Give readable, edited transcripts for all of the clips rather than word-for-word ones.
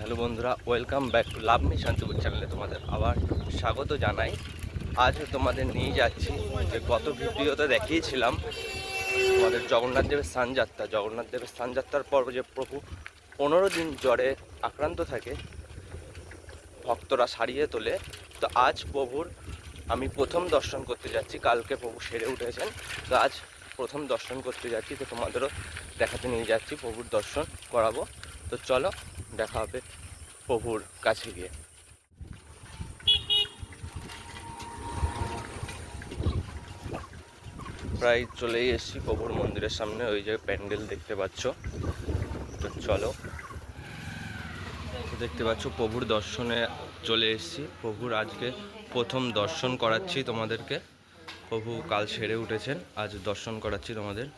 Hello বন্ধুরা, welcome back to love me Shantipur চ্যানেলে তোমাদের আবার স্বাগত জানাই। আজ তোমাদের নিয়ে যাচ্ছি যে গত ভিডিওতে দেখিয়েছিলাম তোমাদের জগন্নাথ দেবের স্থানযাত্রার পর যে প্রভু 15 দিন জ্বরে আক্রান্ত থাকে, ভক্তরা সারিয়ে তোলে। তো আজ প্রভুর আমি প্রথম দর্শন করতে যাচ্ছি। কালকে প্রভু সেরে উঠেছেন, তো আজ প্রথম দর্শন করতে যাচ্ছি। তো তোমাদেরও দেখাতে নিয়ে যাচ্ছি, প্রভুর দর্শন করাবো। তো চলো দেখা হবে প্রভুর কাছে গিয়ে। প্রায় চলেই এসেছি প্রভুর মন্দিরের সামনে, ওই যে প্যান্ডেল দেখতে পাচ্ছ। তো চলো, দেখতে পাচ্ছ প্রভুর দর্শনে চলে এসেছি। প্রভুর আজকে প্রথম দর্শন করাচ্ছি তোমাদেরকে। প্রভু কাল সেরে উঠেছেন, আজ দর্শন করাচ্ছি তোমাদের।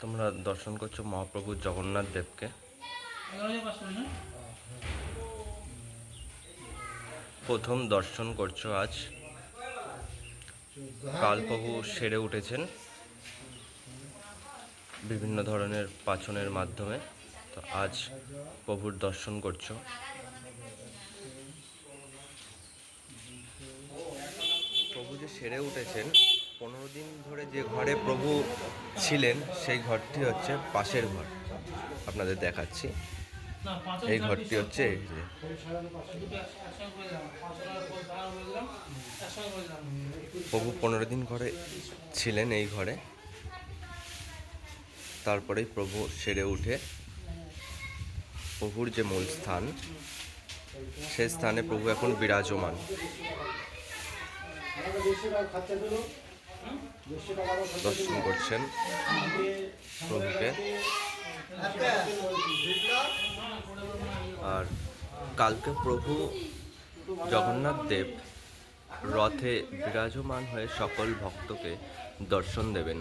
তোমরা দর্শন করছো মহাপ্রভু জগন্নাথ দেবকে। প্রথম দর্শন করছো আজ। কাল প্রভু সেরে উঠেছেন বিভিন্ন ধরনের পাচনের মাধ্যমে, তো আজ প্রভুর দর্শন করছো। প্রভু যে সেরে উঠেছেন, 15 দিন ধরে যে ঘরে প্রভু ছিলেন সেই ঘরটি হচ্ছে পাশের ঘর, আপনাদের দেখাচ্ছি। এই ঘরটি হচ্ছে এই যে প্রভু 15 দিন ঘরে ছিলেন এই ঘরে। তারপরেই প্রভু সেরে উঠে প্রভুর যে মূল স্থান, সেই স্থানে প্রভু এখন বিরাজমান। দর্শন করছেন প্রভুকে। আর কালকে প্রভু জগন্নাথ দেব রথে বিরাজমান হয়ে সকল ভক্তকে দর্শন দেবেন।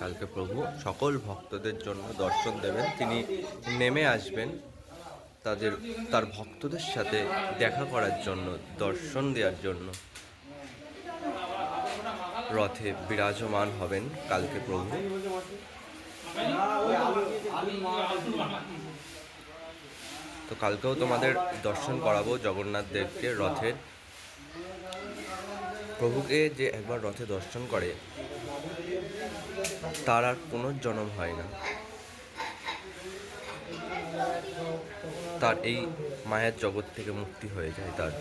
কালকে প্রভু সকল ভক্তদের জন্য দর্শন দেবেন। তিনি নেমে আসবেন তার ভক্তদের সাথে দেখা করার জন্য, দর্শন দেওয়ার জন্য রথে বিরাজমান হবেন কালকে প্রভু। তো কালকেও তোমাদের দর্শন করাবো জগন্নাথ দেবকে রথের। প্রভুকে যে একবার রথে দর্শন করে তার আর পুনর্জন্ম হয় না। তার এই মায়ার জগৎ থেকে মুক্তি হয়ে যায় তার।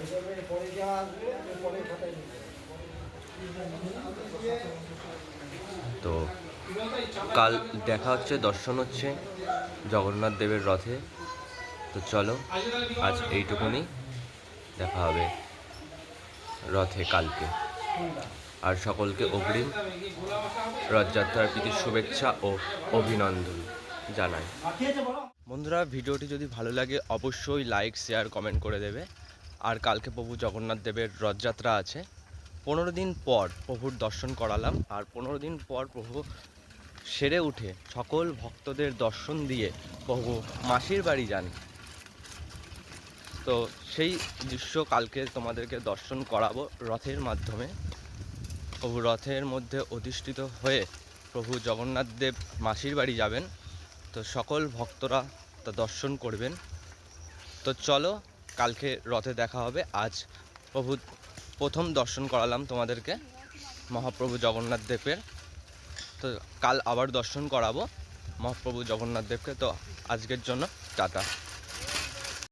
তো কাল দেখা হচ্ছে, দর্শন হচ্ছে জগন্নাথ দেবের রথে। তো চলো, আজ এইটুকুনি, দেখা হবে রথে কালকে। আর সকলকে অগ্রিম রথযাত্রার প্রীতি শুভেচ্ছা ও অভিনন্দন জানাই। বন্ধুরা, ভিডিওটি যদি ভালো লাগে অবশ্যই লাইক, শেয়ার, কমেন্ট করে দেবে। আর কালকে প্রভু জগন্নাথ দেবের রথযাত্রা আছে। 15 দিন পর প্রভুর দর্শন করালাম, আর 15 দিন পর প্রভু সেরে উঠে সকল ভক্তদের দর্শন দিয়ে প্রভু মাসির বাড়ি যান। তো সেই দৃশ্য কালকে তোমাদেরকে দর্শন করাবো রথের মাধ্যমে। প্রভু রথের মধ্যে অধিষ্ঠিত হয়ে প্রভু জগন্নাথ দেব মাসির বাড়ি যাবেন। তো সকল ভক্তরা তা দর্শন করবেন। তো চলো, কালকে রথে দেখা হবে। আজ প্রভু প্রথম দর্শন করালাম তোমাদেরকে মহাপ্রভু জগন্নাথ দেবের। তো কাল আবার দর্শন করাবো মহাপ্রভু জগন্নাথ দেবকে। তো আজকের জন্য টাটা।